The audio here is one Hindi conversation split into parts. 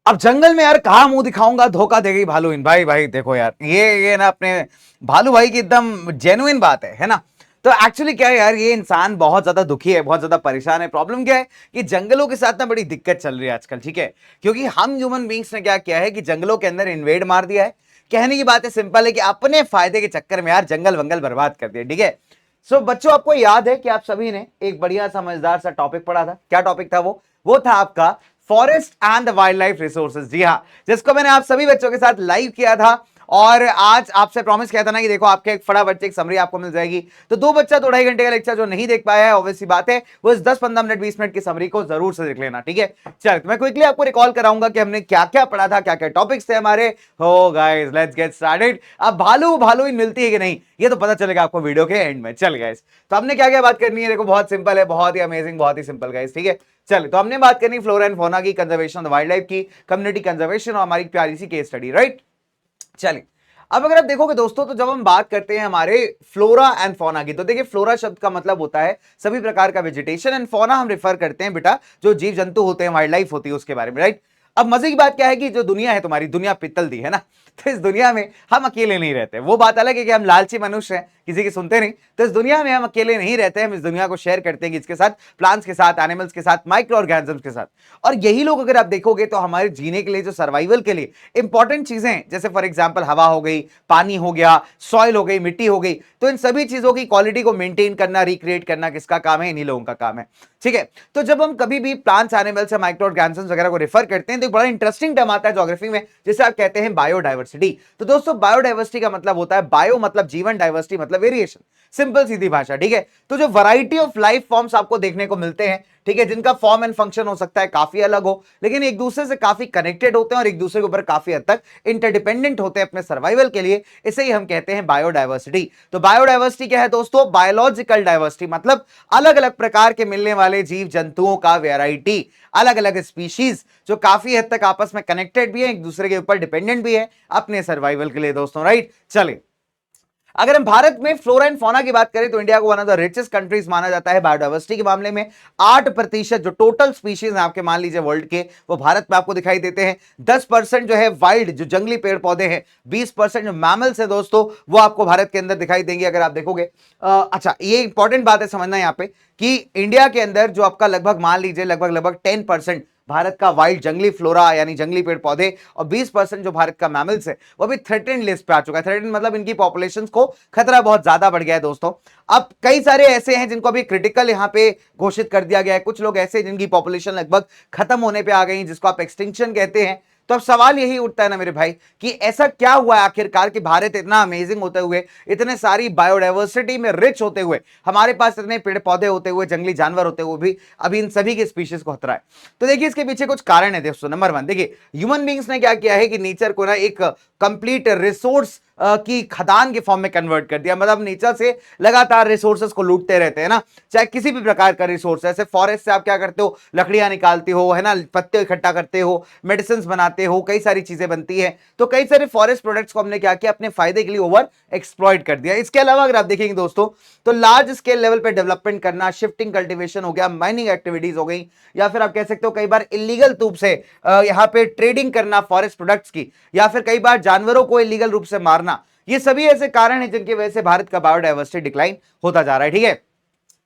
अब जंगल में यार कहाँ मुंह दिखाऊंगा, धोखा दे गई भालू इन भाई। भाई देखो यार, ये ना अपने भालू भाई की एकदम जेन्युइन बात है ना। तो एक्चुअली क्या है यार, ये इंसान बहुत ज्यादा दुखी है, बहुत ज्यादा परेशान है। प्रॉब्लम क्या है कि जंगलों के साथ ना बड़ी दिक्कत चल रही है आजकल, ठीक है। क्योंकि हम ह्यूमन बींग्स ने क्या किया है कि जंगलों के अंदर इन्वेड मार दिया है। कहने की बात है सिंपल है कि अपने फायदे के चक्कर में यार जंगल वंगल बर्बाद कर दिया, ठीक है। सो बच्चों, आपको याद है कि आप सभी ने एक बढ़िया समझदार सा टॉपिक पढ़ा था। क्या टॉपिक था वो था आपका forest and the wildlife resources. जी हाँ, जिसको मैंने आप सभी बच्चों के साथ लाइव किया था। और आज आपसे प्रॉमिस किया था ना कि देखो आपके एक फटाफट एक समरी आपको मिल जाएगी। तो दो बच्चा तो 2.5 घंटे का लेक्चर जो नहीं देख पाया है, ऑब्वियसली बात है, वो इस 10-15 मिनट 20 मिनट की समरी को जरूर से देख लेना, ठीक है। चल, तो मैं क्विकली आपको रिकॉल कराऊंगा कि हमने क्या क्या पढ़ा था, क्या क्या टॉपिक्स थे हमारे। हो गाइस, लेट्स गेट स्टार्टेड। अब भालू भालू इन मिलती है कि नहीं, ये तो पता चलेगा आपको वीडियो के एंड में। चल गाइस, तो हमने क्या क्या बात करनी है, देखो बहुत सिंपल है, बहुत ही अमेजिंग, बहुत ही सिंपल गाइस, ठीक है। चलिए, तो हमने बात करनी फ्लोरा एंड फौना की, conservation of the wild life की, कम्युनिटी कंजर्वेशन और हमारी प्यारी सी केस स्टडी, राइट। चलिए, अब अगर आप देखोगे दोस्तों, तो जब हम बात करते हैं हमारे फ्लोरा एंड फौना की, तो देखिए फ्लोरा शब्द का मतलब होता है सभी प्रकार का वेजिटेशन, एंड फौना हम रिफर करते हैं बेटा जो जीव जंतु होते हैं, वाइल्ड लाइफ होती है उसके बारे में, राइट। अब मजे की बात क्या है कि जो दुनिया है तुम्हारी, दुनिया पित्तल दी है ना, तो इस दुनिया में हम अकेले नहीं रहते। वो बात अलग है कि हम लालची मनुष्य हैं, किसी की सुनते नहीं। तो इस दुनिया में हम अकेले नहीं रहते, हम इस दुनिया को शेयर करते हैं किसके साथ, प्लांट्स के साथ, एनिमल्स के साथ, माइक्रो ऑर्गेनिजम्स के साथ। और यही लोग अगर आप देखोगे तो हमारे जीने के लिए, जो सर्वाइवल के लिए इंपॉर्टेंट चीजें, जैसे फॉर एग्जाम्पल हवा हो गई, पानी हो गया, सॉइल हो गई, मिट्टी हो गई, तो इन सभी चीजों की क्वालिटी को मेंटेन करना, रिक्रिएट करना किसका काम है, इन्हीं लोगों का काम है, ठीक है। तो जब हम कभी भी प्लांट्स, एनिमल्स या माइक्रो ऑर्गेनिजम्स वगैरह को रेफर करते हैं, तो एक बड़ा इंटरेस्टिंग टर्म आता है ज्योग्राफी में, जिसे आप कहते हैं बायोडाइवर्सिटी। तो दोस्तों, बायोडाइवर्सिटी का मतलब होता है, बायो मतलब जीवन, डाइवर्सिटी मतलब वेरिएशन, सिंपल सीधी भाषा, ठीक है। तो जो वैरायटी ऑफ लाइफ फॉर्म्स आपको देखने को मिलते हैं, ठीक है, जिनका फॉर्म एंड फंक्शन हो सकता है काफी अलग हो, लेकिन एक दूसरे से काफी कनेक्टेड होते हैं और एक दूसरे के ऊपर काफी हद तक इंटरडिपेंडेंट होते हैं अपने सर्वाइवल के लिए, इसे ही हम कहते हैं बायोडाइवर्सिटी। तो बायोडाइवर्सिटी क्या है दोस्तों, बायोलॉजिकल डाइवर्सिटी मतलब अलग अलग प्रकार के मिलने वाले जीव जंतुओं का वेराइटी, अलग अलग स्पीशीज जो काफी हद तक आपस में कनेक्टेड भी है, एक दूसरे के ऊपर डिपेंडेंट भी है अपने सर्वाइवल के लिए दोस्तों, राइट। चलिए, अगर हम भारत में फ्लोरा एंड फौना की बात करें तो इंडिया को one of the richest countries माना जाता है बायोडाइवर्सिटी के मामले में। 8% जो टोटल स्पीशीज हैं आपके मान लीजिए वर्ल्ड के, वो भारत में आपको दिखाई देते हैं। 10% जो है वाइल्ड, जो जंगली पेड़ पौधे हैं, 20% जो मैमल्स है दोस्तों, वो आपको भारत के अंदर दिखाई देंगे अगर आप देखोगे। अच्छा, ये इंपॉर्टेंट बात है समझना यहाँ पे कि इंडिया के अंदर जो आपका लगभग मान लीजिए लगभग 10% भारत का वाइल्ड जंगली फ्लोरा यानी जंगली पेड़ पौधे, और 20% जो भारत का मैमल्स है वो भी थ्रेटेंड लिस्ट पे आ चुका है। थ्रेटेंड मतलब इनकी पॉपुलेशन को खतरा बहुत ज्यादा बढ़ गया है दोस्तों। अब कई सारे ऐसे हैं जिनको अभी क्रिटिकल यहां पे घोषित कर दिया गया है, कुछ लोग ऐसे जिनकी पॉपुलेशन लगभग खत्म होने पे आ गई, जिसको आप एक्सटिंक्शन कहते हैं। तो अब सवाल यही उठता है ना मेरे भाई कि ऐसा क्या हुआ है आखिरकार कि भारत इतना अमेजिंग होते हुए, इतने सारी बायोडाइवर्सिटी में रिच होते हुए, हमारे पास इतने पेड़ पौधे होते हुए, जंगली जानवर होते हुए भी अभी इन सभी की स्पीशीज को खतरा है। तो देखिए इसके पीछे कुछ कारण है दोस्तों। नंबर 1, देखिए ह्यूमन बींग्स ने क्या किया है कि नेचर को ना एक कंप्लीट रिसोर्स की खदान के फॉर्म में कन्वर्ट कर दिया। मतलब नेचर से लगातार रिसोर्सेज को लूटते रहते हैं ना, चाहे किसी भी प्रकार का रिसोर्स। ऐसे फॉरेस्ट से आप क्या करते हो, लकड़ियां निकालते हो, है ना, पत्ते इकट्ठा करते हो, मेडिसिन बनाते हो, कई सारी चीजें बनती है। तो कई सारे फॉरेस्ट प्रोडक्ट्स को हमने क्या किया, अपने फायदे के लिए ओवर एक्सप्लॉइट कर दिया। इसके अलावा अगर आप देखेंगे दोस्तों, तो लार्ज स्केल लेवल पे डेवलपमेंट करना, शिफ्टिंग कल्टीवेशन हो गया, माइनिंग एक्टिविटीज हो गई, या फिर आप कह सकते हो कई बार इलीगल रूप से यहाँ पे ट्रेडिंग करना फॉरेस्ट प्रोडक्ट्स की, या फिर कई बार जानवरों को इलीगल रूप से मारना, ये सभी ऐसे कारण हैं जिनकी वजह से भारत का बायोडाइवर्सिटी डिक्लाइन होता जा रहा है, ठीक है।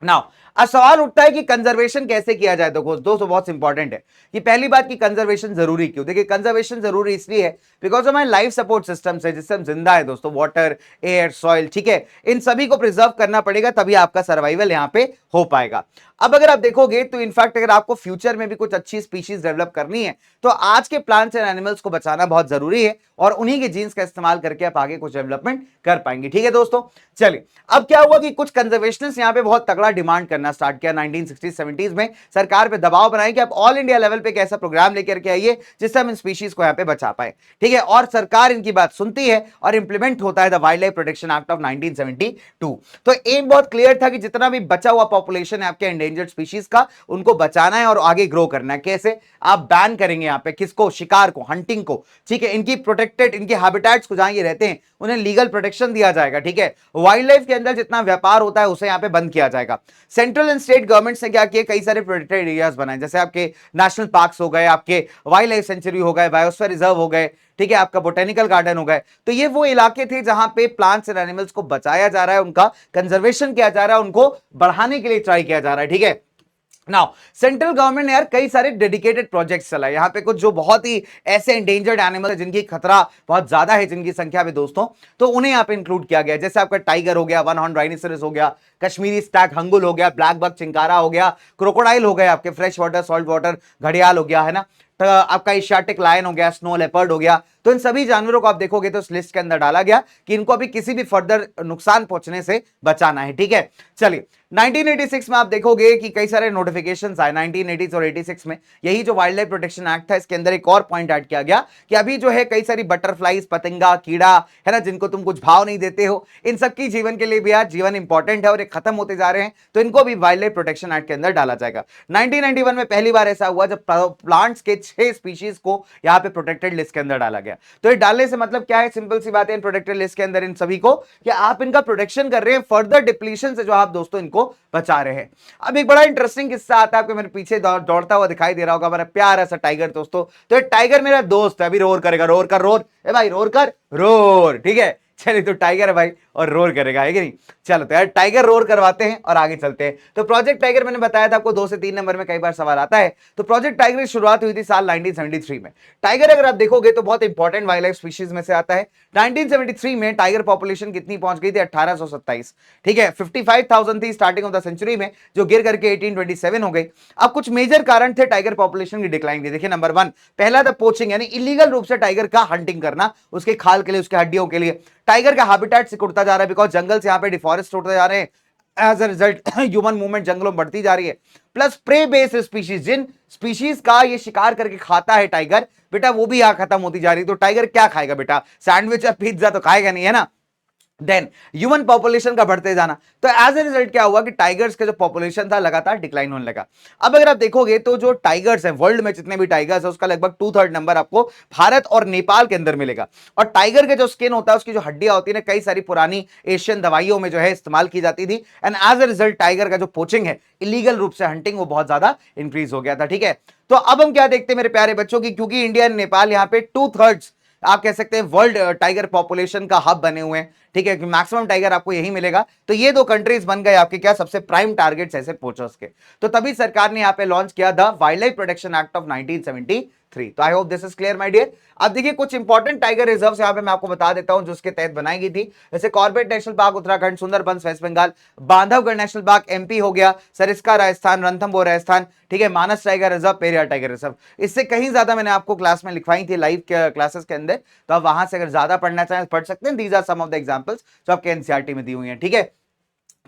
नाउ अब सवाल उठता है कि कंजर्वेशन कैसे किया जाए। देखो दोस्तों, बहुत इंपॉर्टेंट है कि पहली बात की कंजर्वेशन जरूरी क्यों। देखिए कंजर्वेशन जरूरी इसलिए है बिकॉज हमारे लाइफ सपोर्ट सिस्टम है, जिससे हम जिंदा है दोस्तों, वाटर, एयर, सॉइल, ठीक है, इन सभी को प्रिजर्व करना पड़ेगा, तभी आपका सर्वाइवल यहां पे हो पाएगा। अब अगर आप देखोगे तो इनफैक्ट अगर आपको फ्यूचर में भी कुछ अच्छी स्पीशीज डेवलप करनी है, तो आज के प्लांट्स एंड एनिमल्स को बचाना बहुत जरूरी है, और उन्हीं के जीन्स का इस्तेमाल करके आप आगे कुछ डेवलपमेंट कर पाएंगे, ठीक है दोस्तों। चलिए, अब क्या हुआ कि कुछ कंजर्वेशनिस्ट यहां पे बहुत तगड़ा डिमांड करना स्टार्ट किया 1960-70s में। सरकार पे दबाव बनाए कि आप ऑल इंडिया लेवल पे एक ऐसा प्रोग्राम लेकर के आइए जिससे हम इन स्पीशीज को यहां पे बचा पाए, ठीक है। और सरकार इनकी बात सुनती है और इंप्लीमेंट होता है the wildlife protection act of 1972। तो एम बहुत क्लियर था कि जितना भी बचा हुआ पॉपुलेशन है आपके एंडेंजर्ड स्पीशीज का, उनको बचाना है और आगे ग्रो करना है। कैसे? आप बैन करेंगे यहां पे किसको, शिकार को, हंटिंग को, ठीक है। इनकी प्रोटेक्टेड, इनके हैबिटेट्स को जहां ये रहते हैं उन्हें लीगल प्रोटेक्शन दिया जाएगा, ठीक है। वाइल्ड लाइफ के अंदर जितना व्यापार होता है उसे यहां पे बंद किया जाएगा। सेंट्रल एंड स्टेट गवर्नमेंट्स ने क्या किया, कई सारे प्रोटेक्टेड एरियाज बनाए, जैसे आपके नेशनल पार्क्स हो गए, आपके वाइल्ड लाइफ सेंचुरी हो गए, बायोस्फीयर रिजर्व हो गए, ठीक है, आपका बोटेनिकल गार्डन हो गए। तो ये वो इलाके थे जहां पे प्लांट्स एंड एनिमल्स को बचाया जा रहा है, उनका कंजर्वेशन किया जा रहा है, उनको बढ़ाने के लिए ट्राई किया जा रहा है, ठीक है। नाउ सेंट्रल गवर्नमेंट ने यार कई सारे डेडिकेटेड प्रोजेक्ट्स चलाए, यहां पे कुछ जो बहुत ही ऐसे एंडेंजर्ड एनिमल है जिनकी खतरा बहुत ज्यादा है जिनकी संख्या में दोस्तों, तो उन्हें यहां पे इंक्लूड किया गया, जैसे आपका टाइगर हो गया, वन हॉर्न राइनोसेरस हो गया, कश्मीरी स्टैग हंगुल हो गया, ब्लैक बक चिंकारा हो गया, क्रोकोडाइल हो गए, आपके फ्रेश वाटर सॉल्ट वाटर घड़ियाल हो गया, है ना, तो आपका एशियाटिक लायन हो गया, स्नो लेपर्ड हो गया। तो इन सभी जानवरों को आप देखोगे तो इस लिस्ट के अंदर डाला गया कि इनको अभी किसी भी फर्दर नुकसान पहुंचने से बचाना है, ठीक है। चलिए 1986 में आप देखोगे कि कई सारे नोटिफिकेशंस आए 1980 और 86 में, यही जो वाइल्ड लाइफ प्रोटेक्शन एक्ट था इसके अंदर एक और पॉइंट ऐड किया गया कि अभी जो है कई सारी बटरफ्लाईज, पतंगा, कीड़ा, है ना, जिनको तुम कुछ भाव नहीं देते हो, इन सबकी जीवन के लिए भी यार जीवन इंपॉर्टेंट है और ये खत्म होते जा रहे हैं, तो इनको भी वाइल्ड लाइफ प्रोटेक्शन एक्ट के अंदर डाला जाएगा। 1991 में पहली बार ऐसा हुआ जब प्लांट्स के 6 स्पीशीज को यहां पे प्रोटेक्टेड लिस्ट के अंदर डाला गया। तो ये डालने से मतलब क्या है, सिंपल सी बात है, इन प्रोटेक्टेड लिस्ट के अंदर इन सभी को कि आप इनका प्रोटेक्शन कर रहे हैं फर्दर डिप्लीशन से, जो आप दोस्तों इनको बचा रहे हैं। अब एक बड़ा इंटरेस्टिंग किस्सा आता है, आपको मेरे पीछे दौड़ता हुआ दिखाई दे रहा होगा हमारा प्यारा सा टाइगर दोस्तों। तो ये टाइगर मेरा दोस्त है, अभी रोर करेगा, रोर कर रोर, ए भाई रोर कर रोर, ठीक है। चलिए तो टाइगर है भाई और रोर करेगा, है कि नहीं। चलो तो यार टाइगर रोर करवाते हैं और आगे चलते हैं। तो प्रोजेक्ट टाइगर मैंने बताया था आपको 2 से 3 नंबर में कई बार सवाल आता है। तो प्रोजेक्ट टाइगर की शुरुआत हुई थी साल 1973 में। टाइगर अगर आप देखोगे तो बहुत इंपॉर्टेंट वाइल्ड लाइफ स्पीशीज में से आता है। 1973 में टाइगर पॉपुलेशन कितनी पहुंच गई थी, 1827, ठीक है। 55,000 थी स्टार्टिंग ऑफ द सेंचुरी में, जो गिर करके 1827 हो गई। अब कुछ मेजर कारण थे टाइगर पॉपुलेशन की डिक्लाइन के। देखिए नंबर 1, पहला था पोचिंग, यानी इलीगल रूप से टाइगर का हंटिंग करना, उसके खाल के लिए, उसके हड्डियों के लिए। टाइगर का हैबिटेट सिकुड़ता जा रहा है, बिकॉज जंगल से यहां पे डिफॉरेस्ट होते जा रहे हैं, as a result human movement जंगलों में बढ़ती जा रही है। प्लस प्रे बेस्ड स्पीशीज, जिन स्पीशीज का ये शिकार करके खाता है टाइगर, बेटा वो भी यहां खत्म होती जा रही है। तो टाइगर क्या खाएगा बेटा, सैंडविच या पिज्जा तो खाएगा नहीं, है ना। देन ह्यूमन पॉपुलेशन का बढ़ते जाना, तो एज ए रिजल्ट क्या हुआ कि टाइगर्स का जो पॉपुलेशन था लगातार डिक्लाइन होने लगा। अब अगर आप देखोगे तो जो टाइगर्स है वर्ल्ड में, जितने भी टाइगर्स है उसका लगभग 2/3 नंबर आपको भारत और नेपाल के अंदर मिलेगा। और टाइगर का जो स्किन होता है, उसकी जो हड्डियां होती है, कई सारी पुरानी एशियन दवाइयों में जो है इस्तेमाल की जाती थी। And as a result tiger का जो पोचिंग है, इलीगल रूप से हंटिंग, वो बहुत ज्यादा इंक्रीज हो गया था, ठीक है। तो अब हम क्या देखते हैं मेरे प्यारे बच्चों की, क्योंकि इंडिया एंड नेपाल यहाँ पे 2/3 आप कह सकते हैं वर्ल्ड टाइगर पॉपुलेशन का हब बने हुए हैं, ठीक है, कि मैक्सिमम टाइगर आपको यही मिलेगा। तो ये 2 कंट्रीज बन गए आपके क्या, सबसे प्राइम टारगेट्स ऐसे पोचर्स के। तो तभी सरकार ने यहां पे लॉन्च किया the wildlife protection act of 1973। तो I hope this is clear my dear. अब देखिए कुछ इंपॉर्टेंट टाइगर रिजर्व्स यहां पे मैं आपको बता देता हूं जो उसके तहत बनाई गई थी, जैसे Corbett national park Uttarakhand, Sundarbans west Bengal, Bandhavgarh national park MP हो गया, सरिस्का राजस्थान, रणथंभौर राजस्थान, ठीक है, Manas tiger reserve, Periyar tiger reserve. इससे कहीं ज्यादा मैंने आपको क्लास में लिखवाई थी लाइव क्लासेस के अंदर, तो आप वहां से अगर ज्यादा पढ़ना चाहें पढ़ सकते हैं। These are some of the examples जो आपके एनसीईआरटी में दी हुई हैं, ठीक है।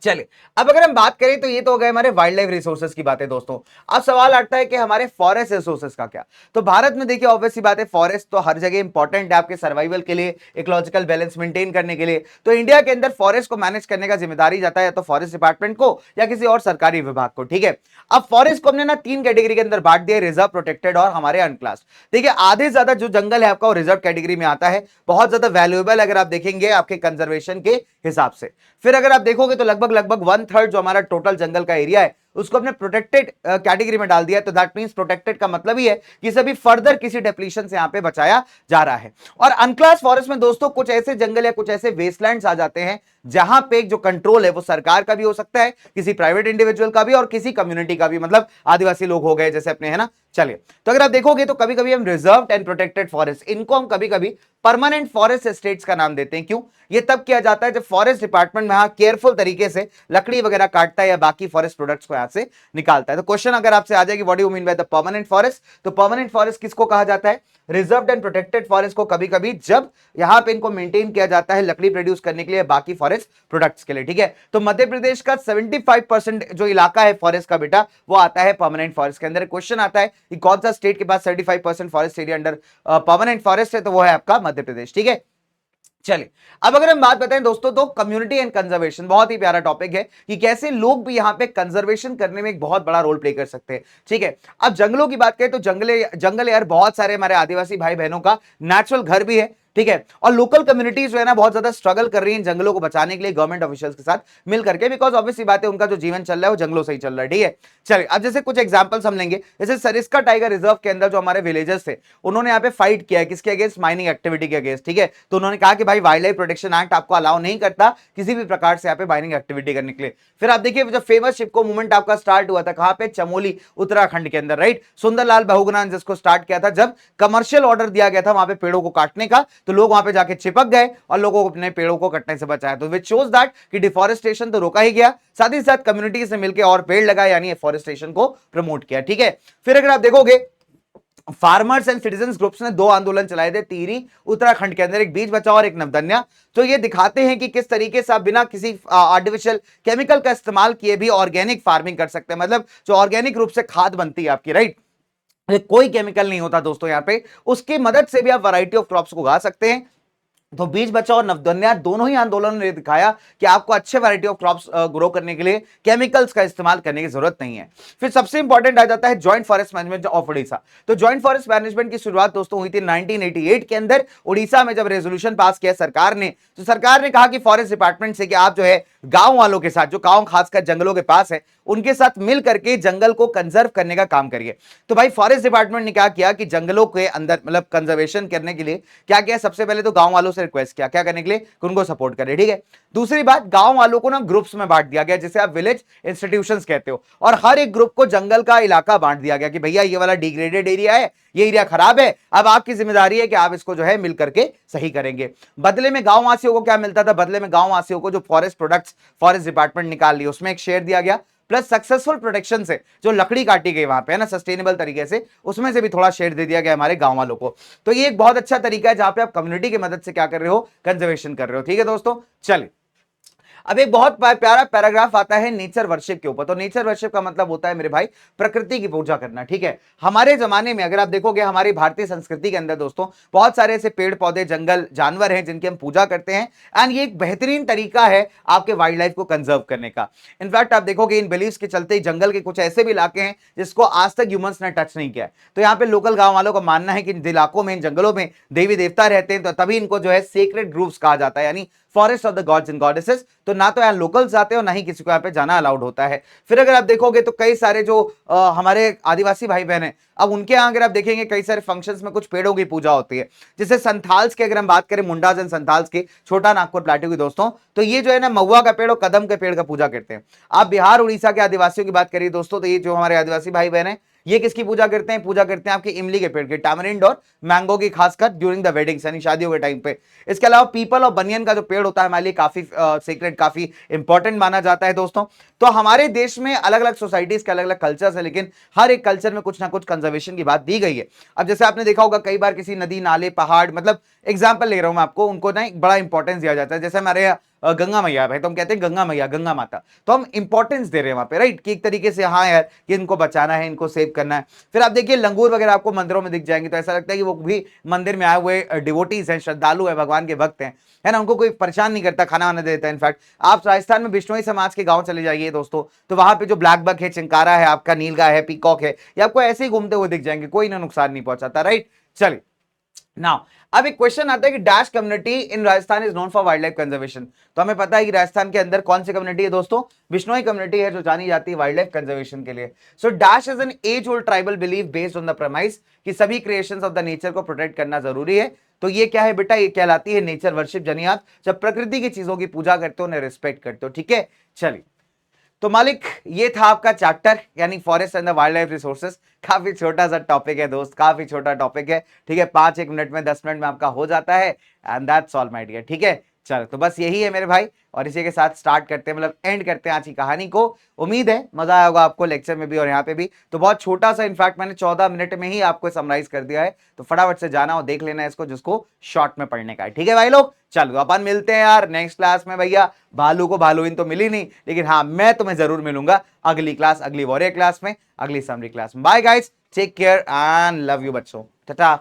चलिए अब अगर हम बात करें तो ये तो हो गए हमारे वाइल्ड लाइफ रिसोर्सेज की बातें दोस्तों। अब सवाल आता है कि हमारे फॉरेस्ट रिसोर्सेज का क्या। तो भारत में देखिए ऑब्वियस सी बात है, फॉरेस्ट तो हर जगह इंपॉर्टेंट है आपके सर्वाइवल के लिए, इकोलॉजिकल बैलेंस मेंटेन करने के लिए। तो इंडिया के अंदर फॉरेस्ट को मैनेज करने का जिम्मेदारी जाता है या तो फॉरेस्ट डिपार्टमेंट को या किसी और सरकारी विभाग को, ठीक है। अब फॉरेस्ट को हमने ना 3 कैटेगरी के अंदर बांट दिया, रिजर्व, प्रोटेक्टेड और हमारे अनक्लास्ड। देखिए आधे ज्यादा जो जंगल है आपका वो रिजर्व कैटेगरी में आता है, बहुत ज्यादा वैल्यूएबल अगर आप देखेंगे आपके कंजर्वेशन के हिसाब से। फिर अगर आप देखोगे तो लगभग 1/3 जो हमारा टोटल जंगल का एरिया है उसको अपने प्रोटेक्टेड कैटेगरी में डाल दिया। तो दैट मींस प्रोटेक्टेड का मतलब ही है कि सभी फर्दर किसी डिप्लीशन से यहां पे बचाया जा रहा है। और अनक्लास फॉरेस्ट में दोस्तों कुछ ऐसे जंगल या कुछ ऐसे वेस्टलैंड्स आ जाते हैं जहां पे जो कंट्रोल है वो सरकार का भी हो सकता है, किसी प्राइवेट इंडिविजुअल का भी और किसी कम्युनिटी का भी, मतलब आदिवासी लोग हो गए जैसे अपने, है ना। चलिए तो अगर आप देखोगे तो कभी कभी हम रिजर्व्ड एंड प्रोटेक्टेड फॉरेस्ट, इनको हम कभी कभी परमानेंट फॉरेस्ट एस्टेट्स का नाम देते हैं। क्यों? ये तब किया जाता है जब फॉरेस्ट डिपार्टमेंट में केयरफुल तरीके से लकड़ी वगैरह काटता है या बाकी फॉरेस्ट प्रोडक्ट्स को यहां से निकालता है। तो क्वेश्चन अगर आपसे आ जाए कि what do you mean by the permanent forest, तो परमानेंट फॉरेस्ट किसको कहा जाता है? रिजर्व्ड एंड प्रोटेक्टेड फॉरेस्ट को कभी कभी जब यहां पे इनको मेंटेन किया जाता है लकड़ी प्रोड्यूस करने के लिए, बाकी फॉरेस्ट प्रोडक्ट्स के लिए, ठीक है। तो मध्य प्रदेश का 75% जो इलाका है फॉरेस्ट का बेटा वो आता है परमानेंट फॉरेस्ट के अंदर। क्वेश्चन आता है कि कौन सा स्टेट के पास 75% forest area under permanent forest है, तो वो है आपका मध्य प्रदेश, ठीक है। चलिए अब अगर हम बात बताएं दोस्तों तो कम्युनिटी एंड कंजर्वेशन बहुत ही प्यारा टॉपिक है कि कैसे लोग भी यहां पे कंजर्वेशन करने में एक बहुत बड़ा रोल प्ले कर सकते हैं, ठीक है। अब जंगलों की बात करें तो जंगल यार बहुत सारे हमारे आदिवासी भाई बहनों का नेचुरल घर भी है, ठीक है। और लोकल कम्युनिटीज जो है ना बहुत ज्यादा स्ट्रगल कर रही है इन जंगलों को बचाने के लिए गवर्नमेंट ऑफिशियल्स के साथ मिल करके, बिकॉज ऑब्वियसली बात है उनका जो जीवन चल रहा है वो जंगलों से ही चल रहा है, ठीक है। चलिए अब जैसे कुछ एग्जांपल्स हम लेंगे, जैसे सरिस्का टाइगर रिजर्व के अंदर जो हमारे विलेजर्स थे उन्होंने यहाँ पे फाइट किया है किसके अगेंस्ट, माइनिंग एक्टिविटी के अगेंस्ट, ठीक है। तो उन्होंने कहा कि भाई वाइल्ड लाइफ प्रोटेक्शन एक्ट आपको अलाउ नहीं करता किसी भी प्रकार से यहाँ पे माइनिंग एक्टिविटी करने के लिए। फिर आप देखिए जो फेमस शिपको मूवमेंट आपका स्टार्ट हुआ था कहां पे, चमोली उत्तराखंड के अंदर, राइट। सुंदरलाल बहुगुणा ने जिसको स्टार्ट किया था, जब कमर्शियल ऑर्डर दिया गया था वहां पे पेड़ों को काटने का, तो लोग वहां पे जाके चिपक गए और लोगों को अपने पेड़ों को कटने से बचाया। तो विच शोज दैट कि डिफॉरेस्टेशन तो रोका ही गया, साथ ही साथ कम्युनिटी से मिलकर और पेड़ लगाए, यानी फॉरेस्टेशन को प्रमोट किया, ठीक है। फिर अगर आप देखोगे फार्मर्स एंड सिटीजंस ग्रुप्स ने 2 आंदोलन चलाए थे टिहरी उत्तराखंड के अंदर, एक बीज बचाओ और एक नवदन्या। तो ये दिखाते हैं कि किस तरीके से आप बिना किसी आर्टिफिशियल केमिकल का इस्तेमाल किए भी ऑर्गेनिक फार्मिंग कर सकते हैं, मतलब जो ऑर्गेनिक रूप से खाद बनती है आपकी, राइट। कोई केमिकल नहीं होता दोस्तों यहाँ पे, उसकी मदद से भी आप वैरायटी ऑफ क्रॉप्स को उगा सकते हैं। तो बीज बचाओ और नवदन्या दोनों ही आंदोलनों ने दिखाया कि आपको अच्छे वैरायटी ऑफ क्रॉप्स ग्रो करने के लिए केमिकल्स का इस्तेमाल करने की जरूरत नहीं है। फिर सबसे इंपॉर्टेंट आ जाता है joint forest management of Orissa. तो जॉइंट फॉरेस्ट मैनेजमेंट की शुरुआत दोस्तों हुई थी 1988 के अंदर उड़ीसा में, जब रेजोल्यूशन पास किया सरकार ने, तो सरकार ने कहा कि फॉरेस्ट डिपार्टमेंट से कि आप जो है गांव वालों के साथ, जो गांव खासकर जंगलों के पास है, उनके साथ मिल करके जंगल को कंजर्व करने का काम करिए। तो भाई फॉरेस्ट डिपार्टमेंट ने क्या किया कि जंगलों के अंदर मतलब कंजर्वेशन करने के लिए क्या किया, सबसे पहले तो गांव वालों से रिक्वेस्ट किया क्या करने के लिए, कि उनको सपोर्ट करें, ठीक है। दूसरी बात, गांव वालों को ना ग्रुप्स में बांट दिया गया, जिसे आप विलेज इंस्टीट्यूशंस कहते हो, और हर एक ग्रुप को जंगल का इलाका बांट दिया गया कि भैया ये वाला डिग्रेडेड एरिया है, ये एरिया खराब है, अब आपकी जिम्मेदारी है कि आप इसको जो है मिल करके सही करेंगे। बदले में गांव वासियों को क्या मिलता था, बदले में गांव वासियों को जो फॉरेस्ट प्रोडक्ट्स फॉरेस्ट डिपार्टमेंट निकाल लिया उसमें एक शेयर दिया गया, प्लस सक्सेसफुल प्रोटेक्शन से जो लकड़ी काटी गई वहां पे है ना सस्टेनेबल तरीके से, उसमें से भी थोड़ा शेयर दे दिया गया हमारे गांव वालों को। तो ये एक बहुत अच्छा तरीका है जहां पे आप कम्युनिटी की मदद से क्या कर रहे हो, कंजर्वेशन कर रहे हो, ठीक है दोस्तों। चलिए अब एक बहुत प्यारा पैराग्राफ आता है नेचर वर्शिप के ऊपर। तो नेचर वर्शिप का मतलब होता है मेरे भाई प्रकृति की पूजा करना, ठीक है। हमारे जमाने में अगर आप देखोगे हमारी भारतीय संस्कृति के अंदर दोस्तों बहुत सारे ऐसे पेड़ पौधे जंगल जानवर हैं जिनकी हम पूजा करते हैं, एंड ये एक बेहतरीन तरीका है आपके वाइल्ड लाइफ को कंजर्व करने का। इनफैक्ट आप देखोगे इन बिलीव्स के चलते जंगल के कुछ ऐसे भी इलाके हैं जिसको आज तक ह्यूमंस ने टच नहीं किया है। तो यहाँ पे लोकल गांव वालों का मानना है कि इन इलाकों में, इन जंगलों में देवी देवता रहते हैं, तो तभी इनको जो है सेक्रेड ग्रुप्स कहा जाता है, यानी forest of the gods and goddesses. तो ना तो यहाँ लोकल्स आते हैं और ना ही किसी को यहाँ पे जाना अलाउड होता है। फिर अगर आप देखोगे तो कई सारे जो हमारे आदिवासी भाई बहन हैं, अब उनके यहाँ अगर आप देखेंगे कई सारे फंक्शंस में कुछ पेड़ों की पूजा होती है। जैसे संथाल्स की अगर हम बात करें, मुंडाज एंड संथाल्स की, छोटा नागपुर प्लेटू की दोस्तों, तो ये जो है ना महुआ का पेड़ और कदम के पेड़ का पूजा करते हैं। आप बिहार उड़ीसा के आदिवासियों की बात करिए दोस्तों, तो ये जो हमारे आदिवासी भाई बहन है ये किसकी पूजा करते हैं, पूजा करते हैं आपके इमली के पेड़ के, टामरिंड और मैंगो की, खासकर ड्यूरिंग द वेडिंग्स यानी शादियों के टाइम पे। इसके अलावा पीपल और बनियन का जो पेड़ होता है हमारे लिए काफी सीक्रेट, काफी इंपॉर्टेंट माना जाता है दोस्तों। तो हमारे देश में अलग अलग सोसाइटीज के अलग अलग कल्चर्स है, लेकिन हर एक कल्चर में कुछ ना कुछ कंजर्वेशन की बात दी गई है। अब जैसे आपने देखा होगा कई बार किसी नदी नाले पहाड़, मतलब एग्जाम्पल ले रहा हूं मैं आपको, उनको ना एक बड़ा इंपॉर्टेंस दिया जाता है। जैसे हमारे गंगा मैया भाई, तो हम कहते हैं गंगा मैया, गंगा माता, तो हम इंपॉर्टेंस दे रहे हैं वहां पे, राइट, कि एक तरीके से हाँ यार कि इनको बचाना है, इनको सेव करना है। फिर आप देखिए लंगूर वगैरह आपको मंदिरों में दिख जाएंगे, तो ऐसा लगता है कि वो भी मंदिर में आए हुए डिवोटीज हैं, श्रद्धालु है, भगवान के भक्त हैं, है ना, उनको कोई परेशान नहीं करता, खाना वाना देता है। इनफैक्ट आप राजस्थान में बिश्नोई समाज के गांव चले जाइए दोस्तों, तो वहां पे जो ब्लैक बक है, चिंकारा है, आपका नीलगाय है, पीकॉक है, ये आपको ऐसे ही घूमते हुए दिख जाएंगे, कोई ना नुकसान नहीं पहुंचाता, राइट। चलिए नाउ अब एक क्वेश्चन आता है कि dash community in Rajasthan is known for wild life conservation. तो हमें पता है कि राजस्थान के अंदर कौन सी कम्युनिटी है दोस्तों, बिश्नोई कम्युनिटी है जो जानी जाती है वाइल्ड लाइफ कंजर्वेशन के लिए। So dash is an age old tribal belief based on the premise कि सभी क्रिएशंस ऑफ द नेचर को प्रोटेक्ट करना जरूरी है। तो ये क्या है बेटा, ये कहलाती है नेचर वर्शिप, यानी आप जब प्रकृति की चीजों की पूजा करते हो, उन्हें रिस्पेक्ट करते हो, ठीक है। चलिए तो मालिक ये था आपका चैप्टर, यानी forest and the wildlife resources. काफी छोटा सा टॉपिक है दोस्त, काफी छोटा टॉपिक है, ठीक है, 5-1 मिनट में 10 मिनट में आपका हो जाता है, and that's all my dear, ठीक है। चलो तो बस यही है मेरे भाई, और इसी के साथ स्टार्ट करते हैं, मतलब एंड करते हैं आज की कहानी को। उम्मीद है मजा आया होगा आपको लेक्चर में भी और यहाँ पे भी। तो बहुत छोटा सा, इनफैक्ट मैंने 14 मिनट में ही आपको समराइज कर दिया है, तो फटाफट से जाना और देख लेना है इसको, जिसको शॉर्ट में पढ़ने का है, ठीक है भाई लोग। चलो अपन मिलते हैं यार नेक्स्ट क्लास में भैया। भालू को भालूइन तो मिली नहीं, लेकिन हाँ मैं तुम्हें जरूर मिलूंगा अगली क्लास, अगली वॉरियर क्लास में, अगली समरी क्लास में। Bye guys, take care and love you बच्चों, टाटा।